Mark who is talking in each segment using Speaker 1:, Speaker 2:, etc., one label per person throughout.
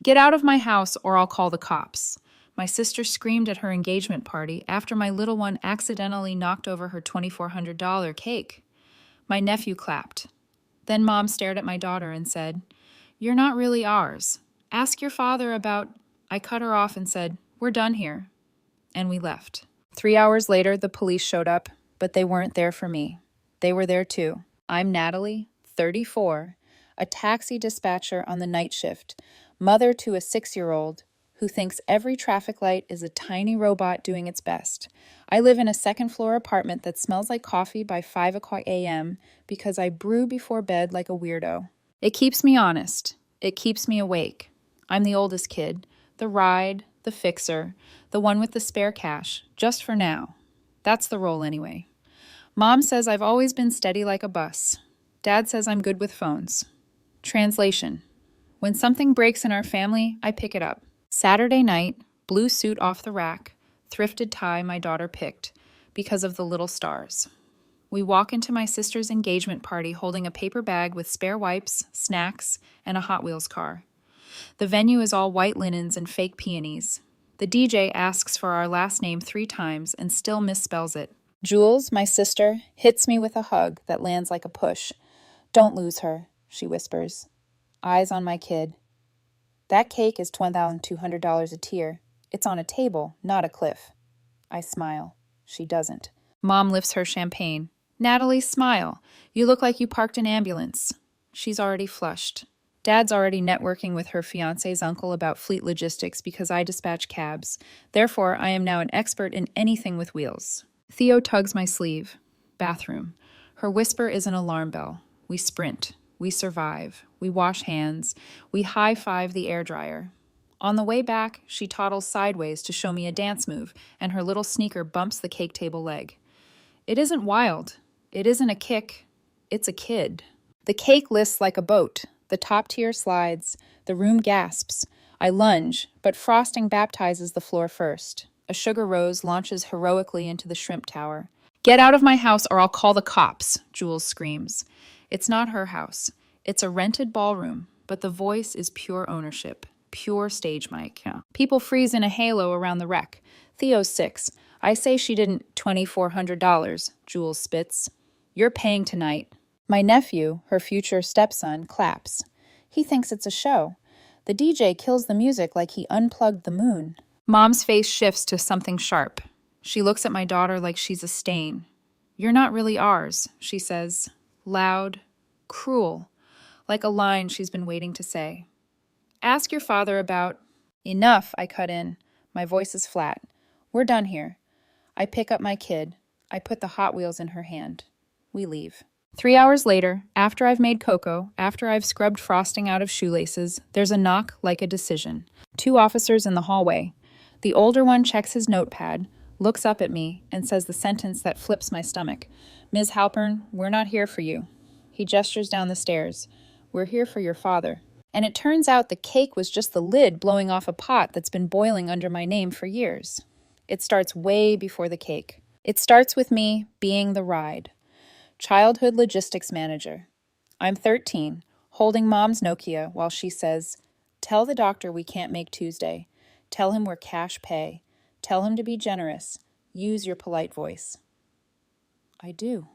Speaker 1: Get out of my house or I'll call the cops. My sister screamed at her engagement party after my little one accidentally knocked over her $2,400 cake. My nephew clapped. Then Mom stared at my daughter and said, "You're not really ours. Ask your father about—" I cut her off and said, "We're done here." And we left. 3 hours later, the police showed up, but they weren't there for me. They were there too. I'm Natalie, 34, a taxi dispatcher on the night shift, mother to a 6-year-old who thinks every traffic light is a tiny robot doing its best. I live in a second-floor apartment that smells like coffee by 5 a.m. because I brew before bed like a weirdo. It keeps me honest. It keeps me awake. I'm the oldest kid, the ride, the fixer, the one with the spare cash, just for now. That's the role anyway. Mom says I've always been steady like a bus. Dad says I'm good with phones. Translation: when something breaks in our family, I pick it up. Saturday night, blue suit off the rack, thrifted tie my daughter picked because of the little stars. We walk into my sister's engagement party holding a paper bag with spare wipes, snacks, and a Hot Wheels car. The venue is all white linens and fake peonies. The DJ asks for our last name 3 times and still misspells it. Jules, my sister, hits me with a hug that lands like a push. "Don't lose her," she whispers. Eyes on my kid. "That cake is $1,200 a tier. It's on a table, not a cliff." I smile. She doesn't. Mom lifts her champagne. "Natalie, smile. You look like you parked an ambulance." She's already flushed. Dad's already networking with her fiancé's uncle about fleet logistics because I dispatch cabs. Therefore, I am now an expert in anything with wheels. Theo tugs my sleeve. Bathroom. Her whisper is an alarm bell. We sprint. We survive. We wash hands. We high-five the airdryer. On the way back, she toddles sideways to show me a dance move, and her little sneaker bumps the cake table leg. It isn't wild. It isn't a kick. It's a kid. The cake lists like a boat. The top tier slides. The room gasps. I lunge, but frosting baptizes the floor first. A sugar rose launches heroically into the shrimp tower. "Get out of my house or I'll call the cops," Jules screams. It's not her house. It's a rented ballroom, but the voice is pure ownership, pure stage mic. People freeze in a halo around the wreck. Theo's 6. I say she didn't. $2,400, Jules spits. "You're paying tonight." My nephew, her future stepson, claps. He thinks it's a show. The DJ kills the music like he unplugged the moon. Mom's face shifts to something sharp. She looks at my daughter like she's a stain. "You're not really ours," she says. Loud, cruel, like a line she's been waiting to say. "Ask your father about—" "Enough," I cut in. My voice is flat. "We're done here." I pick up my kid. I put the Hot Wheels in her hand. We leave. 3 hours later, after I've made cocoa, after I've scrubbed frosting out of shoelaces, there's a knock like a decision. 2 officers in the hallway. The older one checks his notepad, looks up at me, and says the sentence that flips my stomach. "Ms. Halpern, we're not here for you." He gestures down the stairs. "We're here for your father." And it turns out the cake was just the lid blowing off a pot that's been boiling under my name for years. It starts way before the cake. It starts with me being the ride. Childhood logistics manager. I'm 13, holding Mom's Nokia while she says, "Tell the doctor we can't make Tuesday. Tell him we're cash pay. Tell him to be generous. Use your polite voice." I do.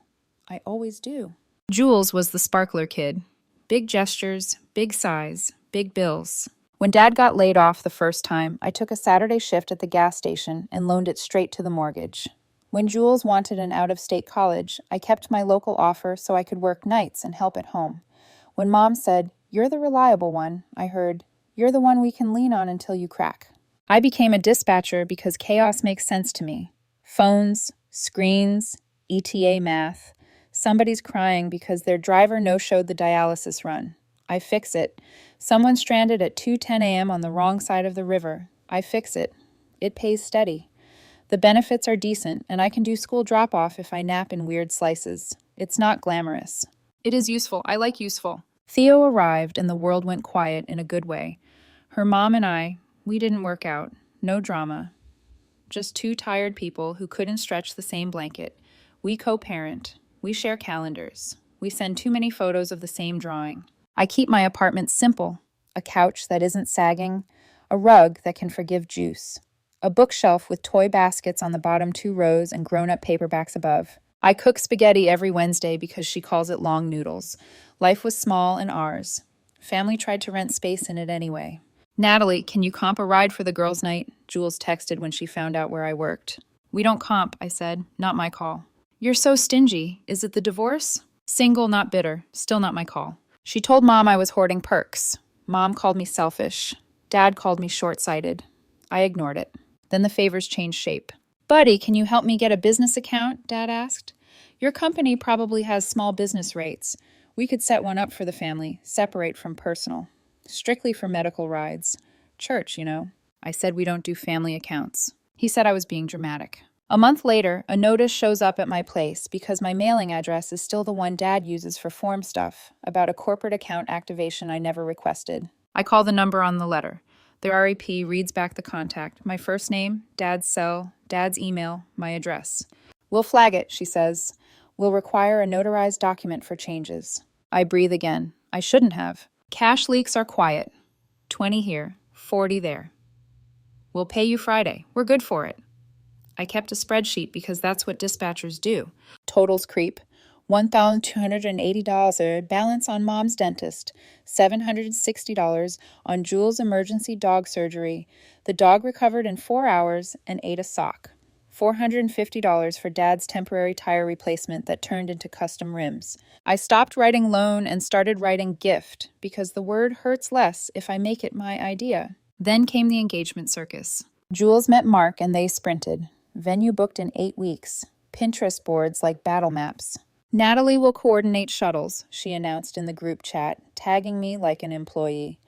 Speaker 1: I always do. Jules was the sparkler kid. Big gestures, big sighs, big bills. When Dad got laid off the first time, I took a Saturday shift at the gas station and loaned it straight to the mortgage. When Jules wanted an out-of-state college, I kept my local offer so I could work nights and help at home. When Mom said, "You're the reliable one," I heard, "You're the one we can lean on until you crack." I became a dispatcher because chaos makes sense to me. Phones, screens, ETA math. Somebody's crying because their driver no-showed the dialysis run. I fix it. Someone stranded at 2:10 a.m. on the wrong side of the river. I fix it. It pays steady. The benefits are decent, and I can do school drop-off if I nap in weird slices. It's not glamorous. It is useful. I like useful. Theo arrived, and the world went quiet in a good way. Her mom and I, we didn't work out. No drama. Just 2 tired people who couldn't stretch the same blanket. We co-parent. We share calendars. We send too many photos of the same drawing. I keep my apartment simple. a couch that isn't sagging, a rug that can forgive juice, a bookshelf with toy baskets on the bottom 2 rows and grown-up paperbacks above. I cook spaghetti every Wednesday because she calls it long noodles. Life was small and ours. Family tried to rent space in it anyway. Natalie, can you comp a ride for the girls' night? Jules texted when she found out where I worked. We don't comp, I said. Not my call. You're so stingy. Is it the divorce? Single, not bitter. Still not my call. She told Mom I was hoarding perks. Mom called me selfish. Dad called me short-sighted. I ignored it. Then the favors changed shape. Buddy, can you help me get a business account? Dad asked. Your company probably has small business rates. We could set one up for the family, separate from personal. Strictly for medical rides. Church, you know. I said we don't do family accounts. He said I was being dramatic. A month later, a notice shows up at my place because my mailing address is still the one Dad uses for form stuff about a corporate account activation I never requested. I call the number on the letter. The REP reads back the contact, my first name, Dad's cell, Dad's email, my address. We'll flag it, she says. We'll require a notarized document for changes. I breathe again. I shouldn't have. Cash leaks are quiet. 20 here, 40 there. We'll pay you Friday. We're good for it. I kept a spreadsheet because that's what dispatchers do. Totals creep. $1,280 balance on Mom's dentist. $760 on Jules' emergency dog surgery. The dog recovered in 4 hours and ate a sock. $450 for Dad's temporary tire replacement that turned into custom rims. I stopped writing loan and started writing gift because the word hurts less if I make it my idea. Then came the engagement circus. Jules met Mark and they sprinted. Venue booked in 8 weeks. Pinterest boards like battle maps. Natalie will coordinate shuttles, she announced in the group chat, tagging me like an employee.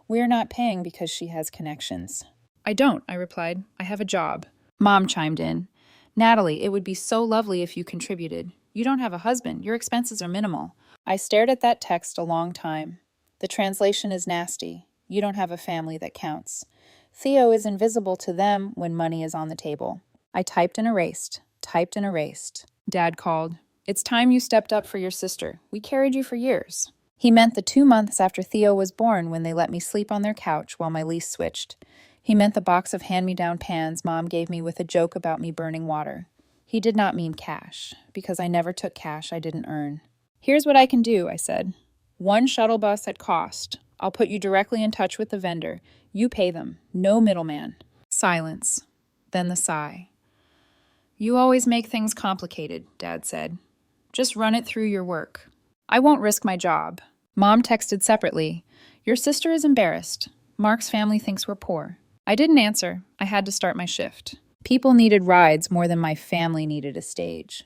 Speaker 1: We're not paying because she has connections. I don't, I replied. I have a job. Mom chimed in. Natalie, it would be so lovely if you contributed. You don't have a husband. Your expenses are minimal. I stared at that text a long time. The translation is nasty. You don't have a family that counts. Theo is invisible to them when money is on the table. I typed and erased. Dad called. It's time you stepped up for your sister. We carried you for years. He meant the 2 months after Theo was born when they let me sleep on their couch while my lease switched. He meant the box of hand-me-down pans Mom gave me with a joke about me burning water. He did not mean cash, because I never took cash I didn't earn. Here's what I can do, I said. 1 shuttle bus at cost. I'll put you directly in touch with the vendor. You pay them. No middleman. Silence. Then the sigh. You always make things complicated, Dad said. Just run it through your work. I won't risk my job. Mom texted separately. Your sister is embarrassed. Mark's family thinks we're poor. I didn't answer. I had to start my shift. People needed rides more than my family needed a stage.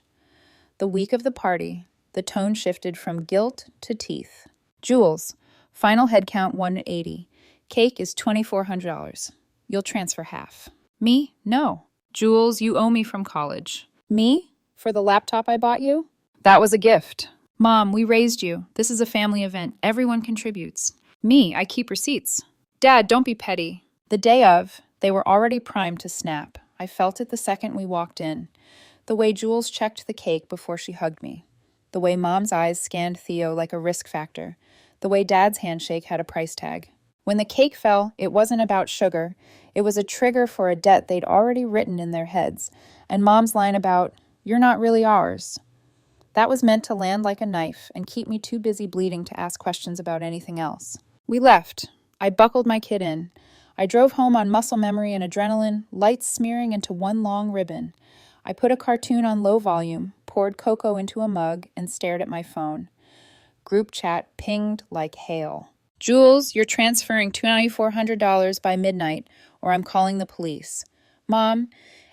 Speaker 1: The week of the party, the tone shifted from guilt to teeth. Jules, final head count 180. Cake is $2,400. You'll transfer half. Me? No. Jules, you owe me from college. Me? For the laptop I bought you? That was a gift. Mom, we raised you. This is a family event. Everyone contributes. Me, I keep receipts. Dad, don't be petty. The day of, they were already primed to snap. I felt it the second we walked in. The way Jules checked the cake before she hugged me. The way Mom's eyes scanned Theo like a risk factor. The way Dad's handshake had a price tag. When the cake fell, it wasn't about sugar. It was a trigger for a debt they'd already written in their heads. And Mom's line about, "You're not really ours." That was meant to land like a knife and keep me too busy bleeding to ask questions about anything else. We left. I buckled my kid in. I drove home on muscle memory and adrenaline, lights smearing into one long ribbon. I put a cartoon on low volume, poured cocoa into a mug, and stared at my phone. Group chat pinged like hail. Jules, you're transferring $2,400 by midnight, or I'm calling the police. Mom,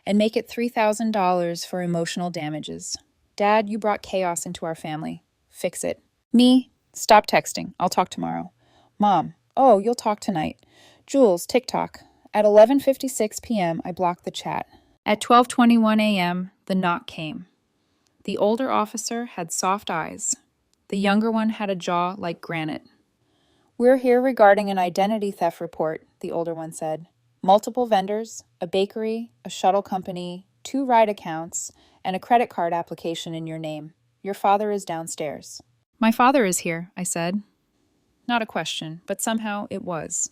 Speaker 1: and make it $3,000 for emotional damages. Dad, you brought chaos into our family. Fix it. Me, stop texting. I'll talk tomorrow. Mom, oh, you'll talk tonight. Jules, TikTok. At 11:56 p.m., I blocked the chat. At 12:21 a.m., the knock came. The older officer had soft eyes. The younger one had a jaw like granite. We're here regarding an identity theft report, the older one said. Multiple vendors, a bakery, a shuttle company, 2 ride accounts, and a credit card application in your name. Your father is downstairs. My father is here, I said. Not a question, but somehow it was.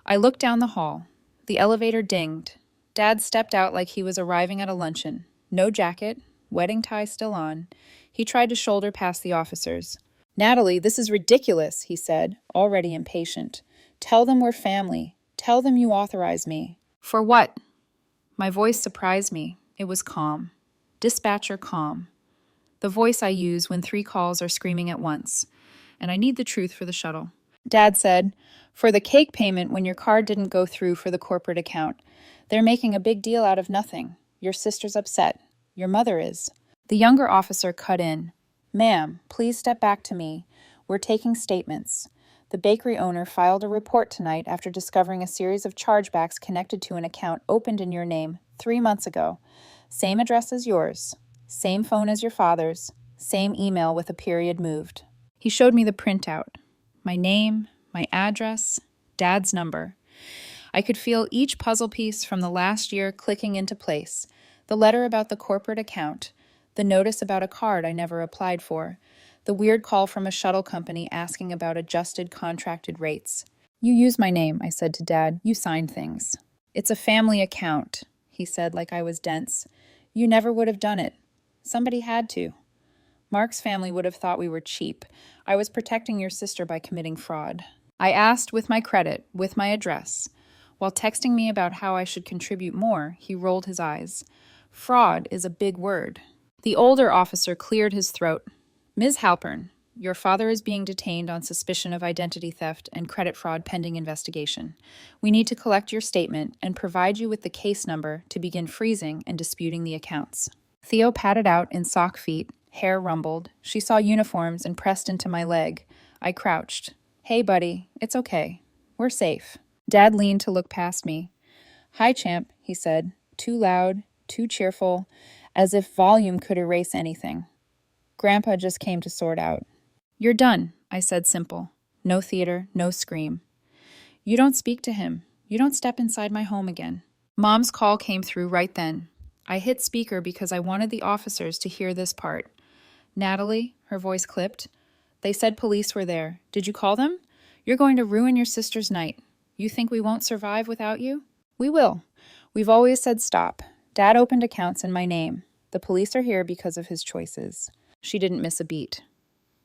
Speaker 1: I looked down the hall. The elevator dinged. Dad stepped out like he was arriving at a luncheon. No jacket, wedding tie still on. He tried to shoulder past the officers. "Natalie, this is ridiculous," he said, already impatient. "Tell them we're family. Tell them you authorize me." "For what?" My voice surprised me. It was calm. Dispatcher calm. The voice I use when 3 calls are screaming at once. And I need the truth for the shuttle. Dad said, "For the cake payment when your card didn't go through for the corporate account. They're making a big deal out of nothing. Your sister's upset. Your mother is." The younger officer cut in. "Ma'am, please step back to me. We're taking statements. The bakery owner filed a report tonight after discovering a series of chargebacks connected to an account opened in your name 3 months ago. Same address as yours. Same phone as your father's. Same email with a period moved." He showed me the printout. My name, my address, Dad's number. I could feel each puzzle piece from the last year clicking into place. The letter about the corporate account, the notice about a card I never applied for, the weird call from a shuttle company asking about adjusted contracted rates. "You use my name," I said to Dad. "You sign things." "It's a family account," he said like I was dense. "You never would have done it. Somebody had to. Mark's family would have thought we were cheap. I was protecting your sister by committing fraud." I asked with my credit, with my address. While texting me about how I should contribute more, he rolled his eyes. "Fraud is a big word." The older officer cleared his throat. "Ms. Halpern, your father is being detained on suspicion of identity theft and credit fraud pending investigation. We need to collect your statement and provide you with the case number to begin freezing and disputing the accounts." Theo patted out in sock feet. Hair rumbled. She saw uniforms and pressed into my leg. I crouched. "Hey, buddy, it's okay. We're safe." Dad leaned to look past me. "Hi, champ," he said. Too loud, too cheerful, as if volume could erase anything. Grandpa just came to sort out. "You're done," I said simple. No theater, no scream. "You don't speak to him. You don't step inside my home again." Mom's call came through right then. I hit speaker because I wanted the officers to hear this part. "Natalie," her voice clipped. "They said police were there. Did you call them? You're going to ruin your sister's night. You think we won't survive without you? We will. We've always said stop. Dad opened accounts in my name. The police are here because of his choices." She didn't miss a beat.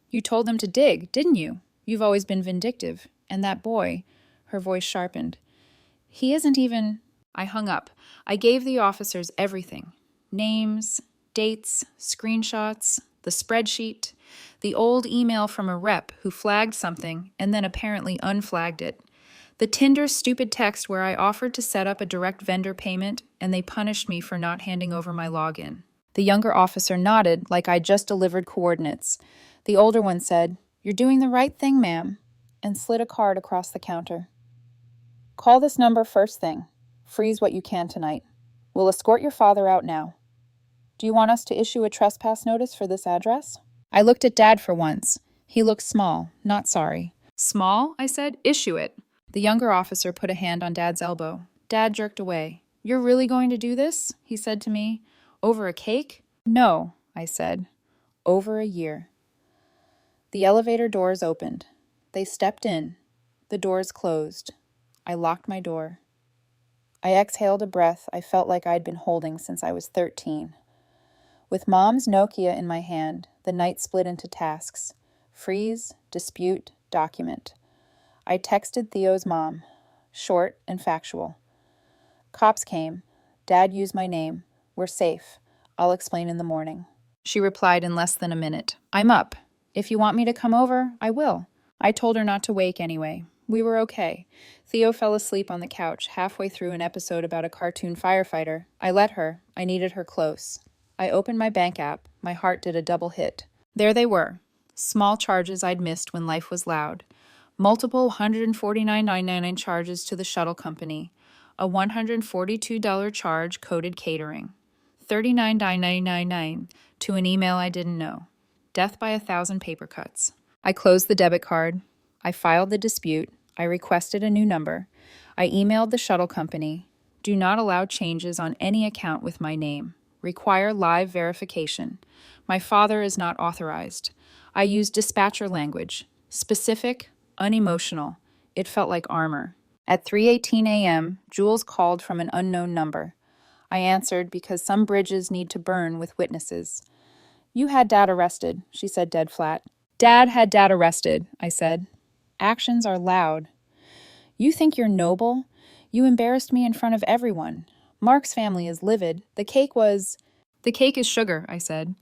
Speaker 1: "You told them to dig, didn't you? You've always been vindictive. And that boy," her voice sharpened. "He isn't even—" I hung up. I gave the officers everything. Names, dates, screenshots, the spreadsheet, the old email from a rep who flagged something and then apparently unflagged it. The Tinder stupid text where I offered to set up a direct vendor payment and they punished me for not handing over my login. The younger officer nodded like I'd just delivered coordinates. The older one said, "You're doing the right thing, ma'am," and slid a card across the counter. "Call this number first thing. Freeze what you can tonight. We'll escort your father out now. Do you want us to issue a trespass notice for this address?" I looked at Dad for once. He looked small, not sorry. "Small?" I said. "Issue it." The younger officer put a hand on Dad's elbow. Dad jerked away. "You're really going to do this?" he said to me. "Over a cake?" "No," I said. "Over a year." The elevator doors opened. They stepped in. The doors closed. I locked my door. I exhaled a breath I felt like I'd been holding since I was 13. With Mom's Nokia in my hand, the night split into tasks. Freeze, dispute, document. I texted Theo's mom. Short and factual. "Cops came. Dad used my name. We're safe. I'll explain in the morning." She replied in less than a minute. "I'm up. If you want me to come over, I will." I told her not to wake anyway. We were okay. Theo fell asleep on the couch halfway through an episode about a cartoon firefighter. I let her. I needed her close. I opened my bank app. My heart did a double hit. There they were. Small charges I'd missed when life was loud. Multiple $149.99 charges to the shuttle company. A $142 charge coded catering. $39.99 to an email I didn't know. Death by 1,000 paper cuts. I closed the debit card. I filed the dispute. I requested a new number. I emailed the shuttle company. Do not allow changes on any account with my name. Require live verification. My father is not authorized. I used dispatcher language. Specific, unemotional. It felt like armor. At 3:18 a.m., Jules called from an unknown number. I answered because some bridges need to burn with witnesses. You had Dad arrested, she said dead flat. Dad had Dad arrested, I said. Actions are loud. You think you're noble? You embarrassed me in front of everyone. Mark's family is livid. The cake is sugar, I said.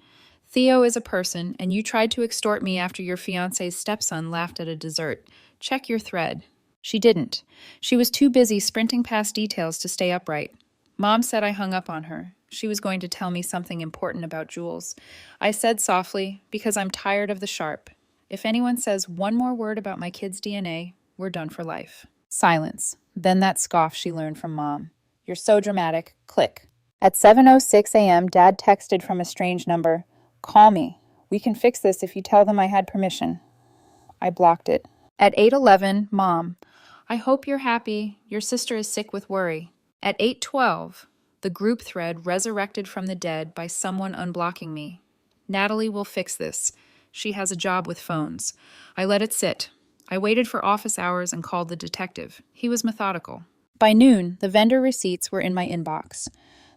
Speaker 1: Theo is a person, and you tried to extort me after your fiancé's stepson laughed at a dessert. Check your thread. She didn't. She was too busy sprinting past details to stay upright. Mom said I hung up on her. She was going to tell me something important about Jules. I said softly, because I'm tired of the sharp. If anyone says one more word about my kid's DNA, we're done for life. Silence. Then that scoff she learned from Mom. You're so dramatic. Click. At 7:06 a.m., Dad texted from a strange number. Call me. We can fix this if you tell them I had permission. I blocked it. At 8:11, Mom. I hope you're happy. Your sister is sick with worry. At 8:12, the group thread resurrected from the dead by someone unblocking me. Natalie will fix this. She has a job with phones. I let it sit. I waited for office hours and called the detective. He was methodical. By noon, the vendor receipts were in my inbox.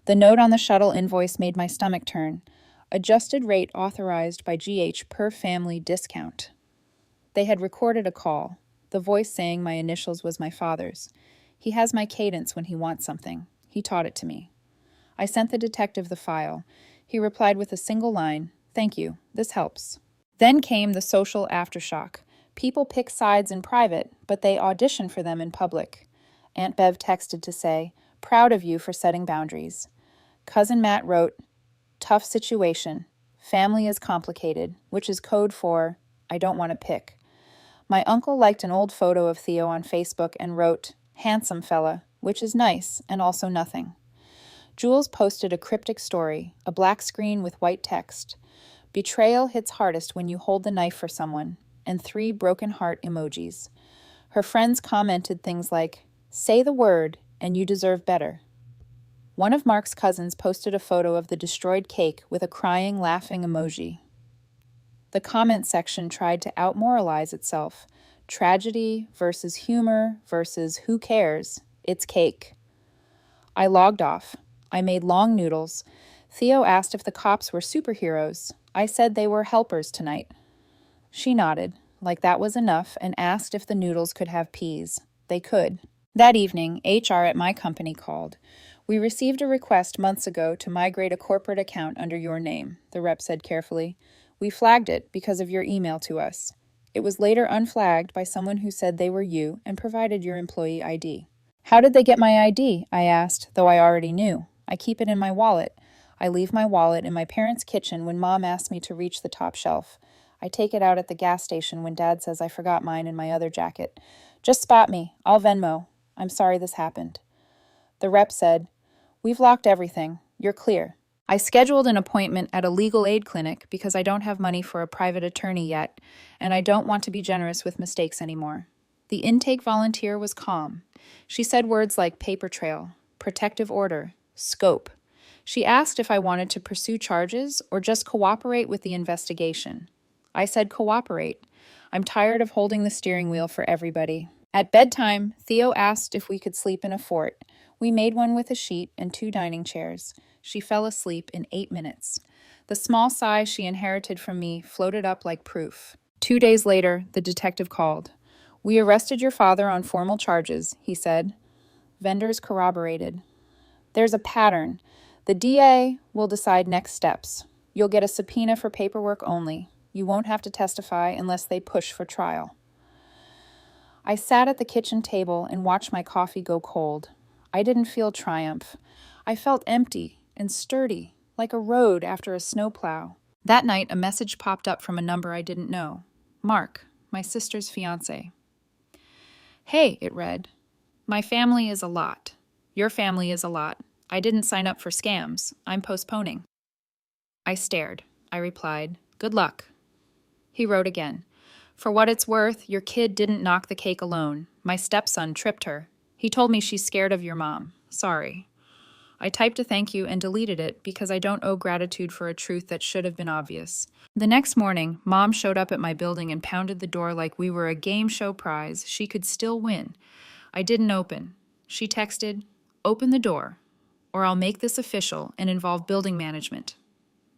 Speaker 1: The note on the shuttle invoice made my stomach turn. Adjusted rate authorized by GH per family discount. They had recorded a call, the voice saying my initials was my father's. He has my cadence when he wants something. He taught it to me. I sent the detective the file. He replied with a single line, "Thank you, this helps." Then came the social aftershock. People pick sides in private, but they audition for them in public. Aunt Bev texted to say, "Proud of you for setting boundaries." Cousin Matt wrote, "Tough situation. Family is complicated," which is code for, "I don't want to pick." My uncle liked an old photo of Theo on Facebook and wrote, "Handsome fella," which is nice and also nothing. Jules posted a cryptic story, a black screen with white text. Betrayal hits hardest when you hold the knife for someone, and 3 broken heart emojis. Her friends commented things like, "Say the word, and you deserve better." One of Mark's cousins posted a photo of the destroyed cake with a crying, laughing emoji. The comment section tried to outmoralize itself. Tragedy versus humor versus who cares? It's cake. I logged off. I made long noodles. Theo asked if the cops were superheroes. I said they were helpers tonight. She nodded, like that was enough, and asked if the noodles could have peas. They could. That evening, HR at my company called. "We received a request months ago to migrate a corporate account under your name," the rep said carefully. "We flagged it because of your email to us. It was later unflagged by someone who said they were you and provided your employee ID." "How did they get my ID?" I asked, though I already knew. "I keep it in my wallet. I leave my wallet in my parents' kitchen when Mom asks me to reach the top shelf. I take it out at the gas station when Dad says I forgot mine in my other jacket. Just spot me. I'll Venmo. I'm sorry this happened." The rep said, "We've locked everything. You're clear." I scheduled an appointment at a legal aid clinic because I don't have money for a private attorney yet, and I don't want to be generous with mistakes anymore. The intake volunteer was calm. She said words like paper trail, protective order, scope. She asked if I wanted to pursue charges or just cooperate with the investigation. I said cooperate. I'm tired of holding the steering wheel for everybody. At bedtime, Theo asked if we could sleep in a fort. We made one with a sheet and 2 dining chairs. She fell asleep in 8 minutes. The small sigh she inherited from me floated up like proof. 2 days later, the detective called. "We arrested your father on formal charges," he said. Vendors corroborated. "There's a pattern. The DA will decide next steps. You'll get a subpoena for paperwork only. You won't have to testify unless they push for trial." I sat at the kitchen table and watched my coffee go cold. I didn't feel triumph. I felt empty and sturdy, like a road after a snowplow. That night, a message popped up from a number I didn't know. Mark, my sister's fiancé. "Hey," it read. "My family is a lot. Your family is a lot. I didn't sign up for scams. I'm postponing." I stared. I replied, "Good luck." He wrote again. "For what it's worth, your kid didn't knock the cake alone. My stepson tripped her. He told me she's scared of your mom. Sorry." I typed a thank you and deleted it because I don't owe gratitude for a truth that should have been obvious. The next morning, Mom showed up at my building and pounded the door like we were a game show prize she could still win. I didn't open. She texted, "Open the door, or I'll make this official and involve building management."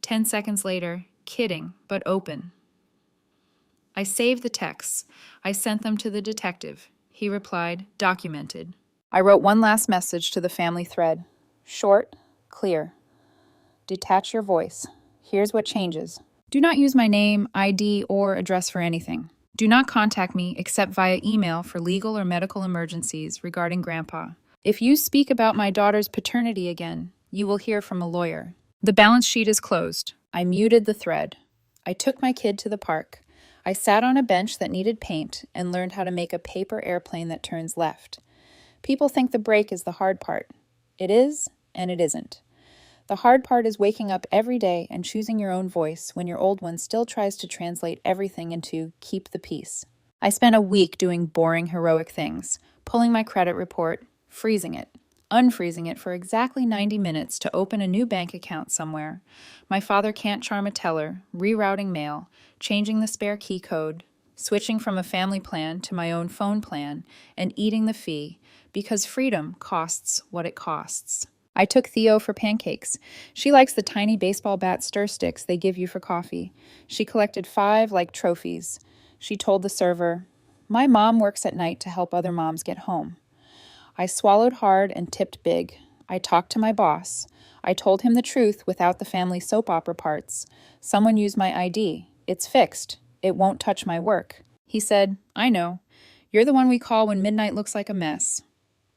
Speaker 1: 10 seconds later, "Kidding, but open." I saved the texts. I sent them to the detective. He replied, "Documented." I wrote one last message to the family thread. Short, clear. Detach your voice. Here's what changes. Do not use my name, ID, or address for anything. Do not contact me except via email for legal or medical emergencies regarding Grandpa. If you speak about my daughter's paternity again, you will hear from a lawyer. The balance sheet is closed. I muted the thread. I took my kid to the park. I sat on a bench that needed paint and learned how to make a paper airplane that turns left. People think the break is the hard part. It is, and it isn't. The hard part is waking up every day and choosing your own voice when your old one still tries to translate everything into keep the peace. I spent a week doing boring, heroic things, pulling my credit report, freezing it, unfreezing it for exactly 90 minutes to open a new bank account somewhere. My father can't charm a teller, rerouting mail, changing the spare key code, switching from a family plan to my own phone plan, and eating the fee, because freedom costs what it costs. I took Theo for pancakes. She likes the tiny baseball bat stir sticks they give you for coffee. She collected 5 like trophies. She told the server, "My mom works at night to help other moms get home." I swallowed hard and tipped big. I talked to my boss. I told him the truth without the family soap opera parts. Someone used my ID. It's fixed. It won't touch my work. He said, "I know. You're the one we call when midnight looks like a mess."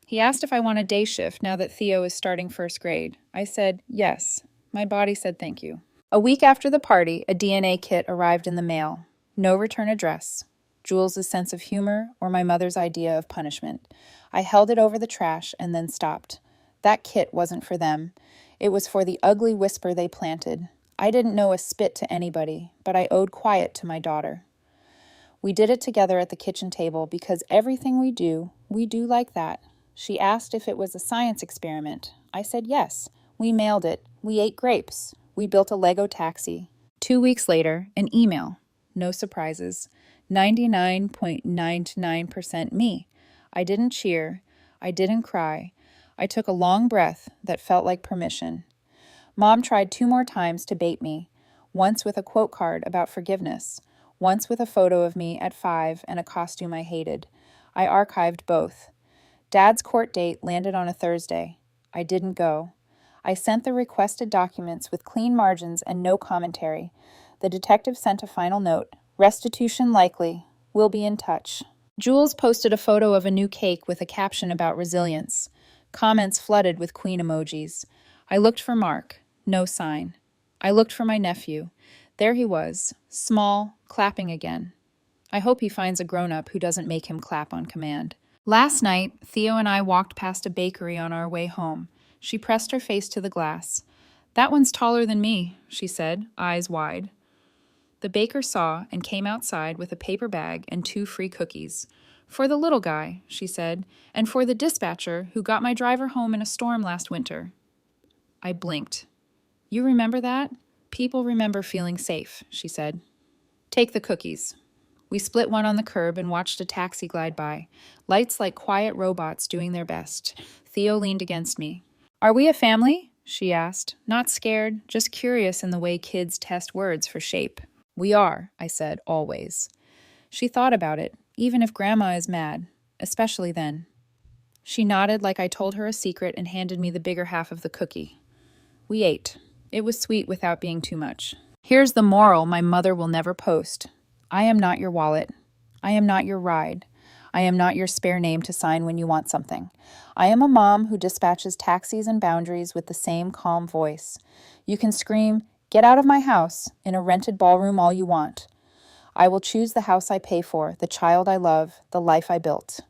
Speaker 1: He asked if I want a day shift now that Theo is starting first grade. I said, yes. My body said thank you. A week after the party, a DNA kit arrived in the mail. No return address. Jules' sense of humor or my mother's idea of punishment. I held it over the trash and then stopped. That kit wasn't for them. It was for the ugly whisper they planted. I didn't know a spit to anybody, but I owed quiet to my daughter. We did it together at the kitchen table because everything we do like that. She asked if it was a science experiment. I said yes. We mailed it. We ate grapes. We built a Lego taxi. 2 weeks later, an email. No surprises. 99.99% me. I didn't cheer. I didn't cry. I took a long breath that felt like permission. Mom tried 2 more times to bait me. Once with a quote card about forgiveness. Once with a photo of me at 5 and a costume I hated. I archived both. Dad's court date landed on a Thursday. I didn't go. I sent the requested documents with clean margins and no commentary. The detective sent a final note. Restitution likely. We'll be in touch. Jules posted a photo of a new cake with a caption about resilience. Comments flooded with queen emojis. I looked for Mark. No sign. I looked for my nephew. There he was, small, clapping again. I hope he finds a grown-up who doesn't make him clap on command. Last night, Theo and I walked past a bakery on our way home. She pressed her face to the glass. "That one's taller than me," she said, eyes wide. The baker saw and came outside with a paper bag and 2 free cookies. "For the little guy," she said, "and for the dispatcher who got my driver home in a storm last winter." I blinked. "You remember that? People remember feeling safe," she said. "Take the cookies." We split one on the curb and watched a taxi glide by, lights like quiet robots doing their best. Theo leaned against me. "Are we a family?" she asked, not scared, just curious in the way kids test words for shape. "We are," I said, "always." She thought about it, even if Grandma is mad, especially then. She nodded like I told her a secret and handed me the bigger half of the cookie. We ate. It was sweet without being too much. Here's the moral my mother will never post. I am not your wallet. I am not your ride. I am not your spare name to sign when you want something. I am a mom who dispatches taxis and boundaries with the same calm voice. You can scream, "Get out of my house," in a rented ballroom all you want. I will choose the house I pay for, the child I love, the life I built.